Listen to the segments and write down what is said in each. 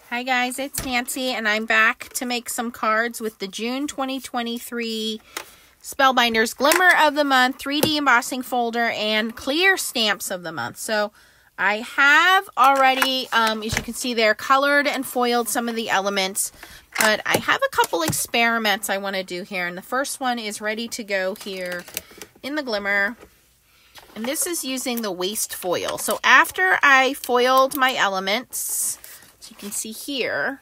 Hi guys, it's Nancy and I'm back to make some cards with the June 2023 Spellbinders Glimmer of the Month 3D embossing folder and clear stamps of the month. So I have already, as you can see there, colored and foiled some of the elements, but I have a couple experiments I want to do here. And the first one is ready to go here in the Glimmer. And this is using the waste foil. So after I foiled my elements, you can see here,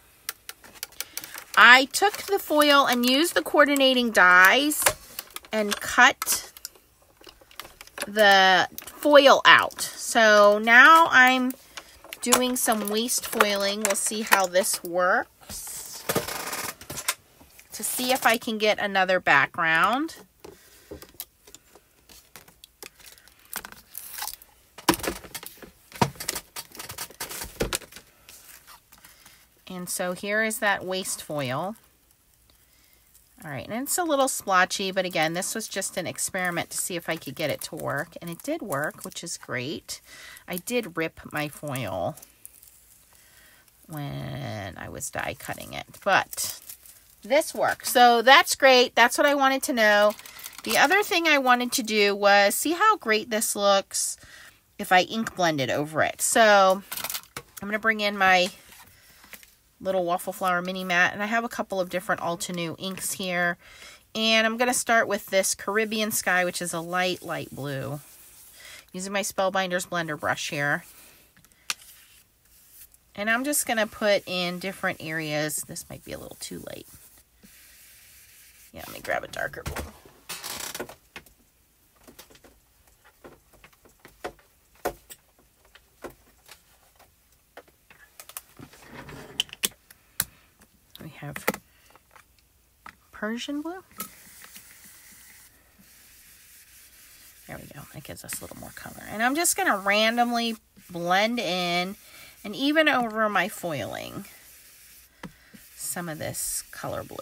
I took the foil and used the coordinating dies and cut the foil out. So now I'm doing some waste foiling. We'll see how this works to see if I can get another background. And so here is that waste foil. All right, and it's a little splotchy, but again, this was just an experiment to see if I could get it to work. And it did work, which is great. I did rip my foil when I was die cutting it, but this worked. So that's great. That's what I wanted to know. The other thing I wanted to do was see how great this looks if I ink blended over it. So I'm going to bring in my little waffle flower mini mat, and I have a couple of different Altenew inks here, and I'm going to start with this Caribbean Sky, which is a light blue, using my Spellbinders blender brush here. And I'm just going to put in different areas. This might be a little too light. Yeah, let me grab a darker blue. We have Persian blue. There we go. That gives us a little more color. And I'm just going to randomly blend in and even over my foiling some of this color blue.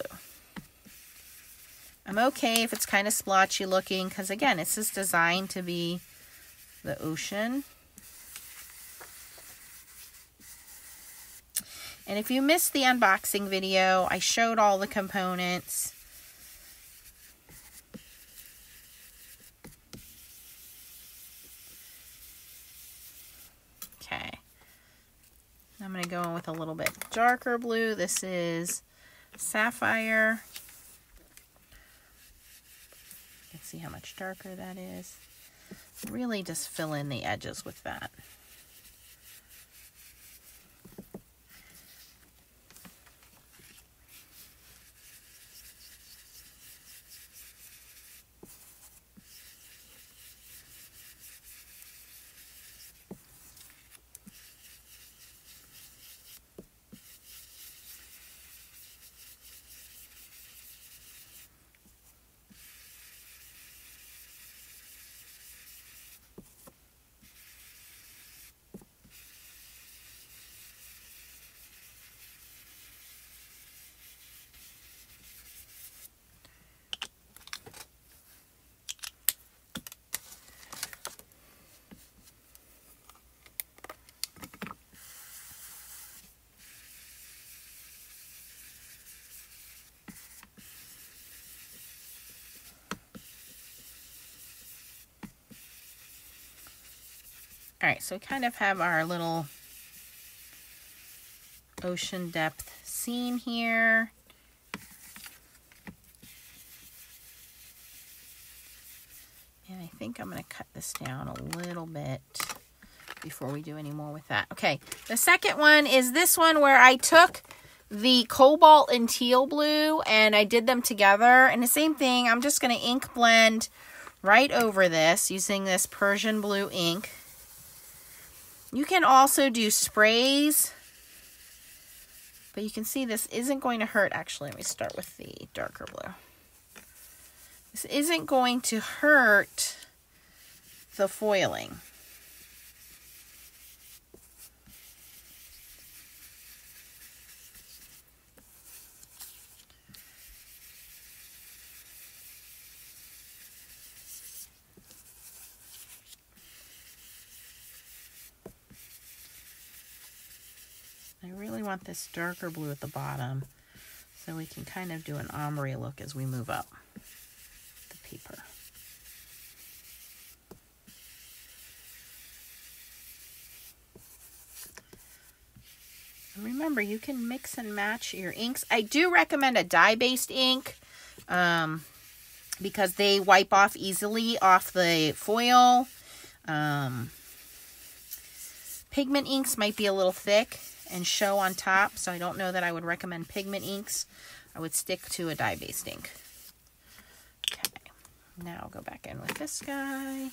I'm okay if it's kind of splotchy looking because, again, this is designed to be the ocean. And if you missed the unboxing video, I showed all the components. Okay. I'm going to go in with a little bit darker blue. This is Sapphire. You can see how much darker that is. Really just fill in the edges with that. All right, so we kind of have our little ocean depth scene here. And I think I'm going to cut this down a little bit before we do any more with that. Okay, the second one is this one where I took the cobalt and teal blue and I did them together. And the same thing, I'm just going to ink blend right over this using this Persian blue ink. You can also do sprays, but you can see this isn't going to hurt. Actually, let me start with the darker blue. This isn't going to hurt the foiling. want this darker blue at the bottom so we can kind of do an ombre look as we move up the paper. And remember, you can mix and match your inks. I do recommend a dye-based ink because they wipe off easily off the foil. Pigment inks might be a little thick and show on top, so I don't know that I would recommend pigment inks. I would stick to a dye-based ink. Okay, now I'll go back in with this guy.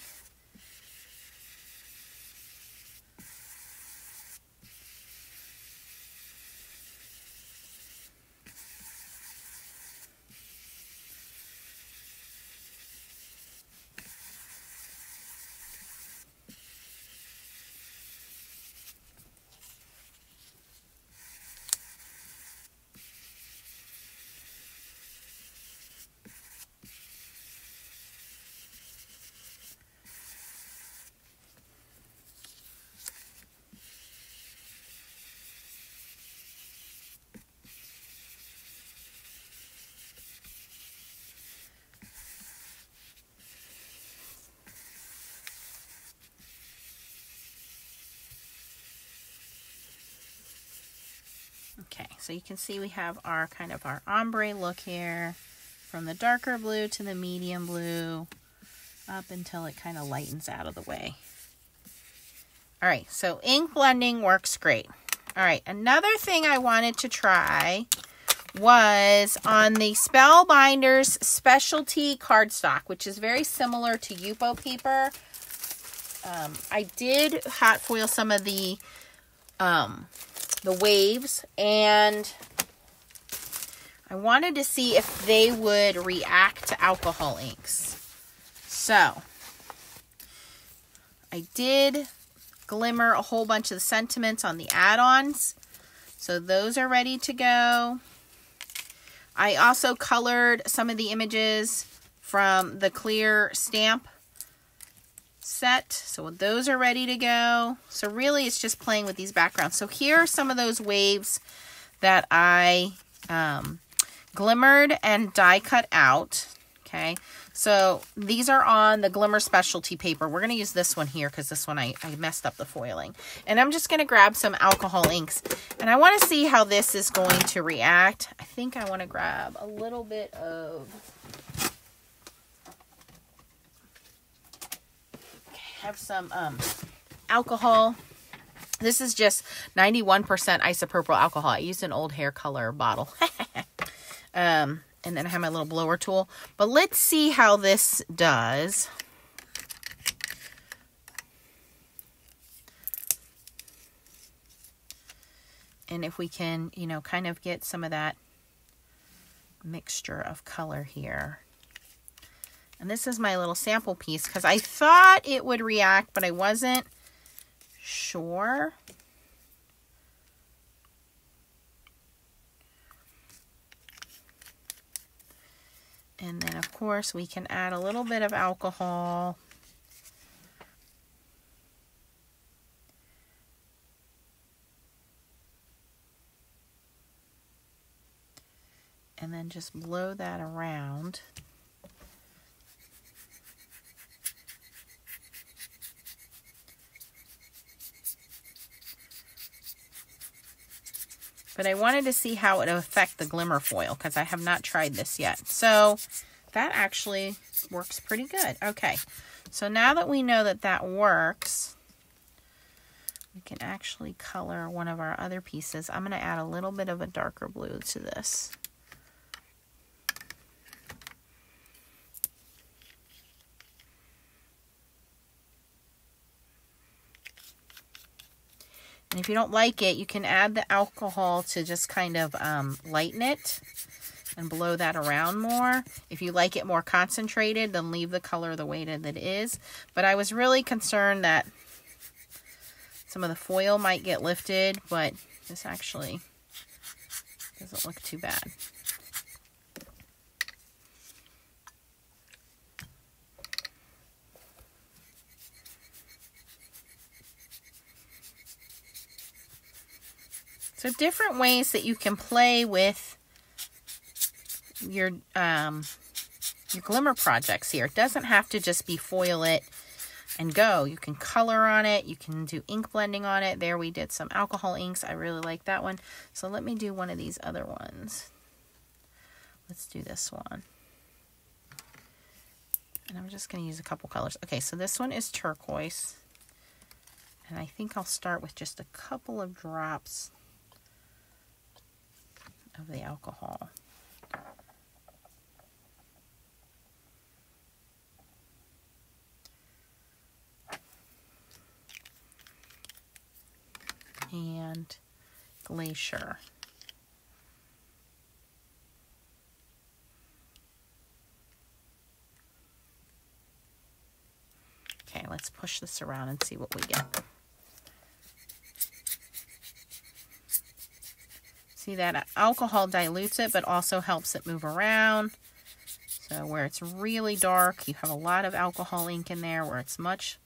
Okay, so you can see we have our kind of our ombre look here, from the darker blue to the medium blue, up until it kind of lightens out of the way. All right, so ink blending works great. All right, another thing I wanted to try was on the Spellbinders Specialty cardstock, which is very similar to Yupo paper. I did hot foil some of the waves, and I wanted to see if they would react to alcohol inks. So I did glimmer a whole bunch of the sentiments on the add-ons, so those are ready to go. I also colored some of the images from the clear stamp set, so those are ready to go. So really it's just playing with these backgrounds. So here are some of those waves that I glimmered and die cut out. Okay, so these are on the Glimmer Specialty paper. We're going to use this one here because this one I messed up the foiling. And I'm just going to grab some alcohol inks, and I want to see how this is going to react. I think I want to grab a little bit of... have some alcohol. This is just 91% isopropyl alcohol. I used an old hair color bottle. And then I have my little blower tool. But let's see how this does. And if we can, you know, kind of get some of that mixture of color here. And this is my little sample piece because I thought it would react, but I wasn't sure. And then, of course, we can add a little bit of alcohol. And then just blow that around. But I wanted to see how it would affect the glimmer foil because I have not tried this yet. So that actually works pretty good. Okay, so now that we know that that works, we can actually color one of our other pieces. I'm going to add a little bit of a darker blue to this. And if you don't like it, you can add the alcohol to just kind of lighten it and blow that around more. If you like it more concentrated, then leave the color the way that it is. But I was really concerned that some of the foil might get lifted, but this actually doesn't look too bad. So different ways that you can play with your glimmer projects here. It doesn't have to just be foil it and go. You can color on it. You can do ink blending on it. There we did some alcohol inks. I really like that one. So let me do one of these other ones. Let's do this one. And I'm just going to use a couple colors. Okay, so this one is turquoise. And I think I'll start with just a couple of drops of the alcohol. And Glacier. Okay, let's push this around and see what we get. See that alcohol dilutes it, but also helps it move around. So where it's really dark, you have a lot of alcohol ink in there. Where it's much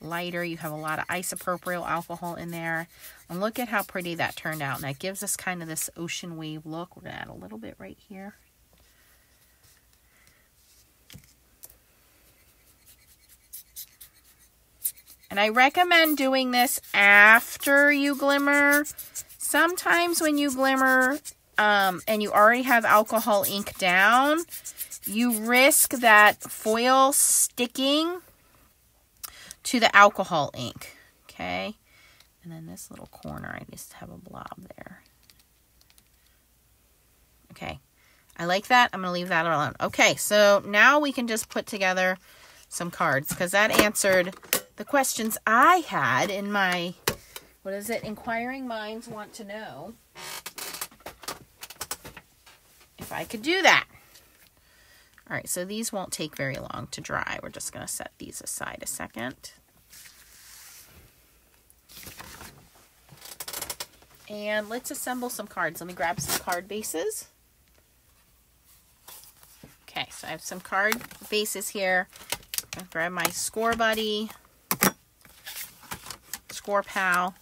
lighter, you have a lot of isopropyl alcohol in there. And look at how pretty that turned out. And that gives us kind of this ocean wave look. We're going to add a little bit right here. And I recommend doing this after you glimmer. Sometimes when you glimmer and you already have alcohol ink down, you risk that foil sticking to the alcohol ink. Okay. And then this little corner, I just have a blob there. Okay. I like that. I'm going to leave that alone. Okay. So now we can just put together some cards, because that answered the questions I had in my, what is it? Inquiring minds want to know if I could do that. All right, so these won't take very long to dry. We're just going to set these aside a second. And let's assemble some cards. Let me grab some card bases. Okay, so I have some card bases here. I'm going to grab my Score Buddy, Score Pal,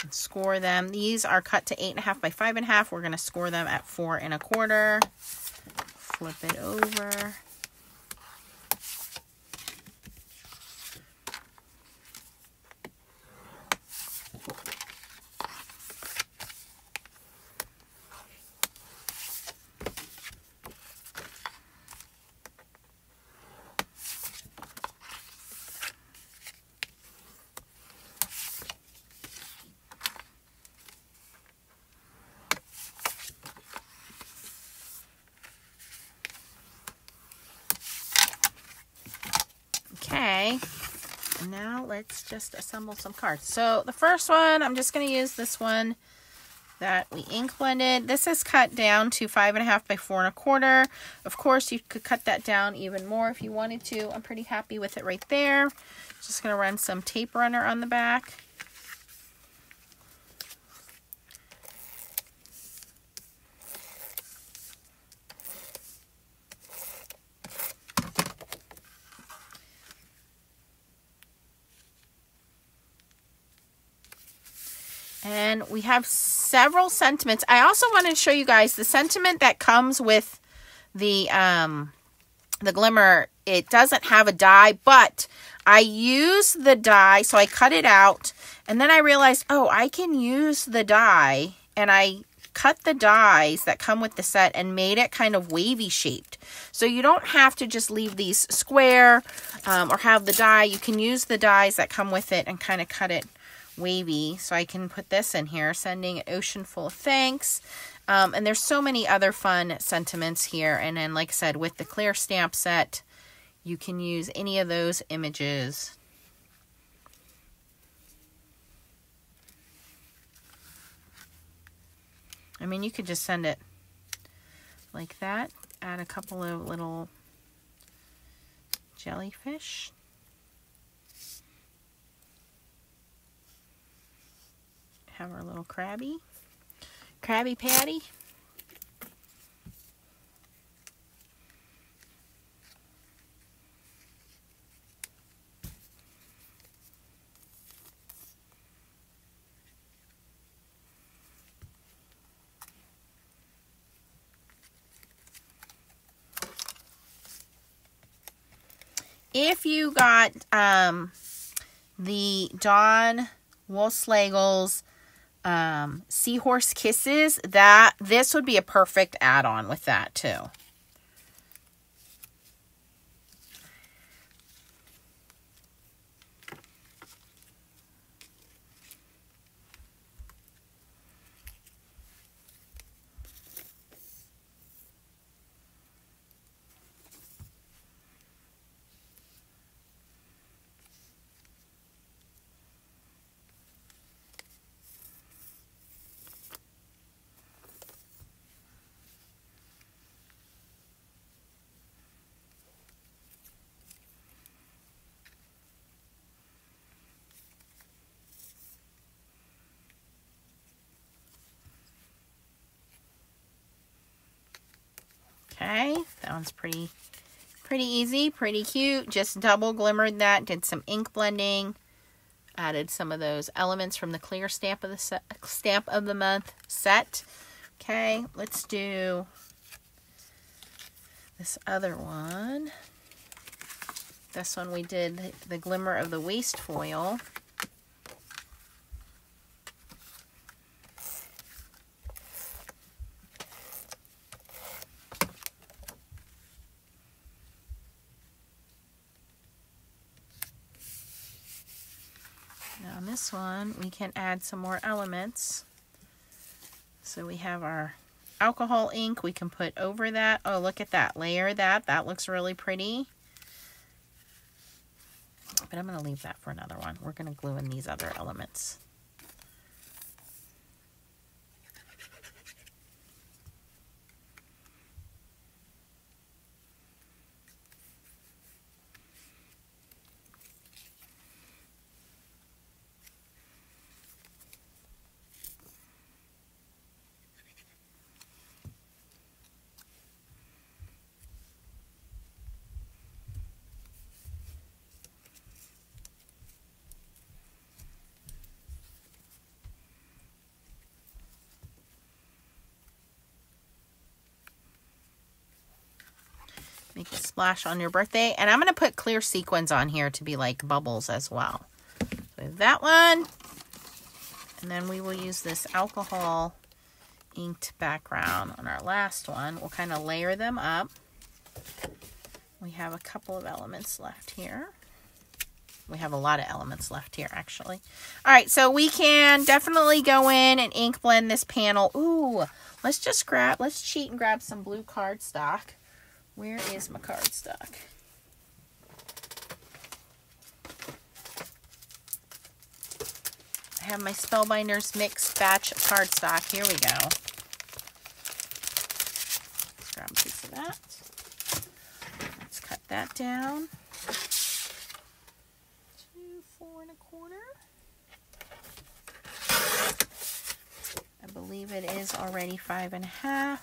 and score them. These are cut to 8.5 by 5.5. We're going to score them at 4 1/4. Flip it over. Okay, now let's just assemble some cards. So the first one, I'm just going to use this one that we ink blended. This is cut down to 5.5 by 4 1/4. Of course, you could cut that down even more if you wanted to. I'm pretty happy with it right there. Just going to run some tape runner on the back. And we have several sentiments. I also wanted to show you guys the sentiment that comes with the Glimmer. It doesn't have a die, but I use the die, so I cut it out. And then I realized, oh, I can use the die. And I cut the dies that come with the set and made it kind of wavy shaped. So you don't have to just leave these square or have the die. You can use the dies that come with it and kind of cut it wavy. So I can put this in here, sending an ocean full of thanks. And there's so many other fun sentiments here. And then, like I said, with the clear stamp set, you can use any of those images. I mean, you could just send it like that. Add a couple of little jellyfish. Have our little Krabby Patty. if you got the Dawn Woolslagel's Seahorse Kisses, this would be a perfect add-on with that too. Okay, that one's pretty easy, pretty cute. Just double glimmered that, did some ink blending, added some of those elements from the clear stamp of the month set. Okay, let's do this other one. This one we did the Glimmer of the Waste Foil. Now on this one, we can add some more elements. So we have our alcohol ink we can put over that. Oh, look at that. Layer that. That looks really pretty. But I'm going to leave that for another one. We're going to glue in these other elements. Make a splash on your birthday. And I'm going to put clear sequins on here to be like bubbles as well. So that one. And then we will use this alcohol inked background on our last one. We'll kind of layer them up. We have a couple of elements left here. We have a lot of elements left here, actually. All right, so we can definitely go in and ink blend this panel. Ooh, let's cheat and grab some blue cardstock. Where is my cardstock? I have my Spellbinders mixed batch of cardstock. Here we go. Let's grab a piece of that. Let's cut that down. 2, 4 1/4. I believe it is already 5 1/2.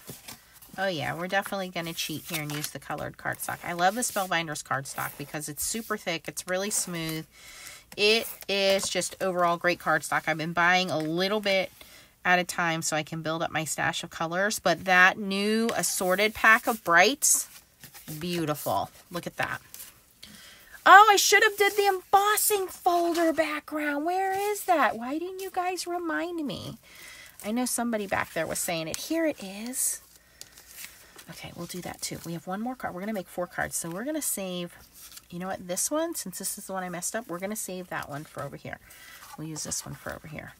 Oh yeah, we're definitely going to cheat here and use the colored cardstock. I love the Spellbinders cardstock because it's super thick. It's really smooth. It is just overall great cardstock. I've been buying a little bit at a time so I can build up my stash of colors. But that new assorted pack of brights, beautiful. Look at that. Oh, I should have did the embossing folder background. Where is that? Why didn't you guys remind me? I know somebody back there was saying it. Here it is. Okay, we'll do that too. We have one more card. We're going to make 4 cards. So we're going to save, you know what, this one, since this is the one I messed up, we're going to save that one for over here. We'll use this one for over here.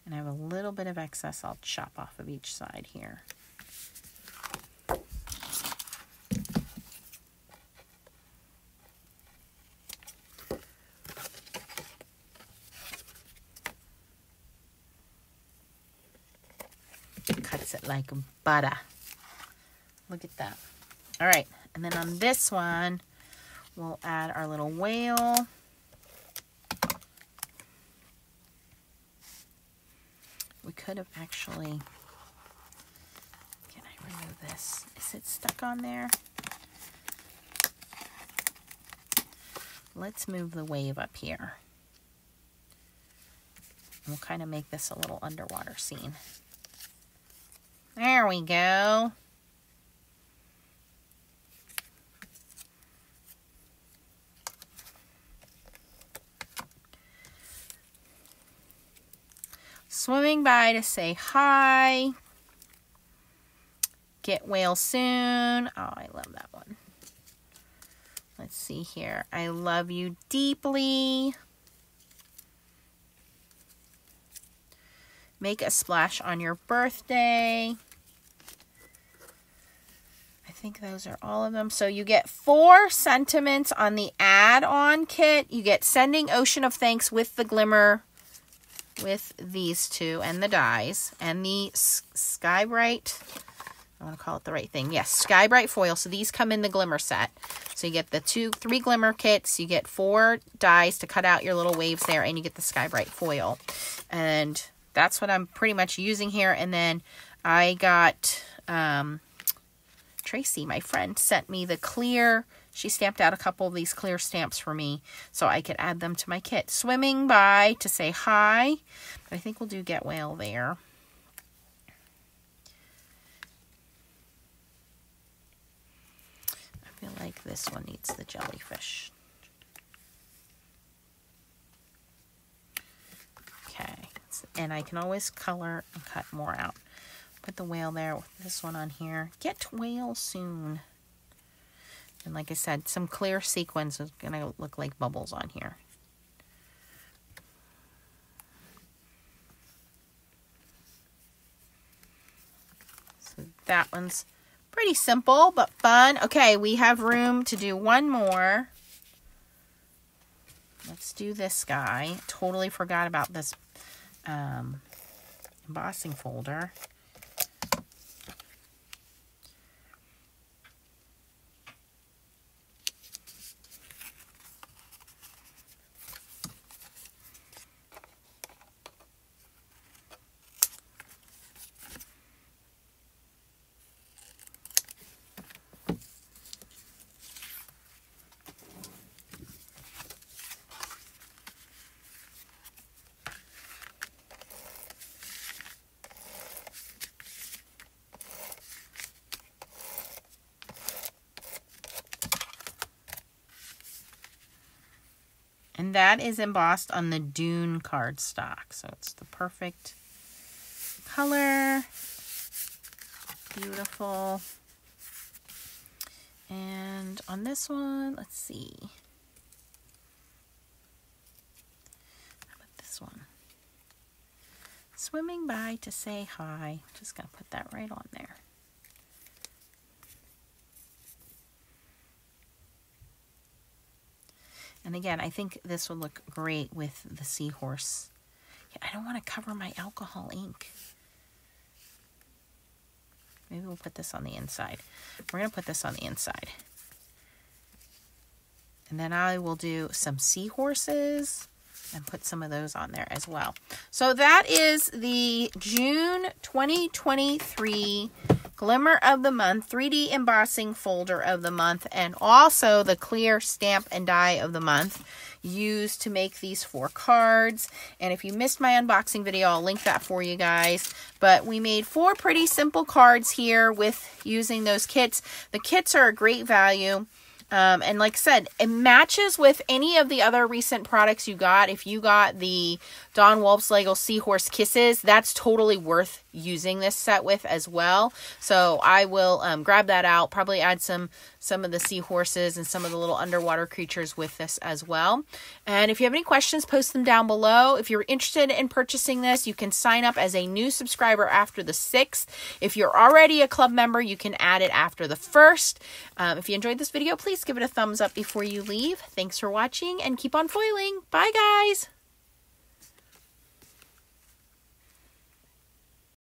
And I have a little bit of excess I'll chop off of each side here. Cuts it like butter. Look at that. All right, and then on this one, we'll add our little whale. We could have actually, can I remove this? Is it stuck on there? Let's move the wave up here. We'll kind of make this a little underwater scene. There we go. Swimming by to say hi. Get well soon. Oh, I love that one. Let's see here. I love you deeply. Make a splash on your birthday. I think those are all of them. So you get 4 sentiments on the add-on kit. You get Sending Ocean of Thanks with the glimmer, with these 2 and the dies, and the Sky Bright, I want to call it the right thing. Yes, Sky Bright foil. So these come in the glimmer set. So you get the 3 glimmer kits, you get 4 dies to cut out your little waves there, and you get the Sky Bright foil. And that's what I'm pretty much using here. And then I got, Tracy, my friend, sent me the clear. She stamped out a couple of these clear stamps for me so I could add them to my kit. Swimming by to say hi. But I think we'll do Get Whale there. I feel like this one needs the jellyfish. Okay. And I can always color and cut more out. Put the whale there with this one on here. Get whale soon. And like I said, some clear sequins is going to look like bubbles on here. So that one's pretty simple, but fun. Okay, we have room to do one more. Let's do this guy. Totally forgot about this embossing folder. And that is embossed on the Dune cardstock. So it's the perfect color. Beautiful. And on this one, let's see. How about this one? Swimming by to say hi. Just going to put that right on there. And again, I think this would look great with the seahorse. Yeah, I don't want to cover my alcohol ink. Maybe we'll put this on the inside. We're going to put this on the inside. And then I will do some seahorses and put some of those on there as well. So that is the June 2023 Glimmer of the Month 3D embossing folder of the month, and also the clear stamp and die of the month used to make these 4 cards. And if you missed my unboxing video, I'll link that for you guys. But we made 4 pretty simple cards here with using those kits. The kits are a great value. And like I said, it matches with any of the other recent products you got. If you got the Don Wolf's Lego Seahorse Kisses, that's totally worth using this set with as well. So I will grab that out, probably add some of the seahorses and some of the little underwater creatures with this as well. And if you have any questions, post them down below. If you're interested in purchasing this, you can sign up as a new subscriber after the 6th. If you're already a club member, you can add it after the 1st. If you enjoyed this video, please give it a thumbs up before you leave. Thanks for watching and keep on foiling. Bye, guys.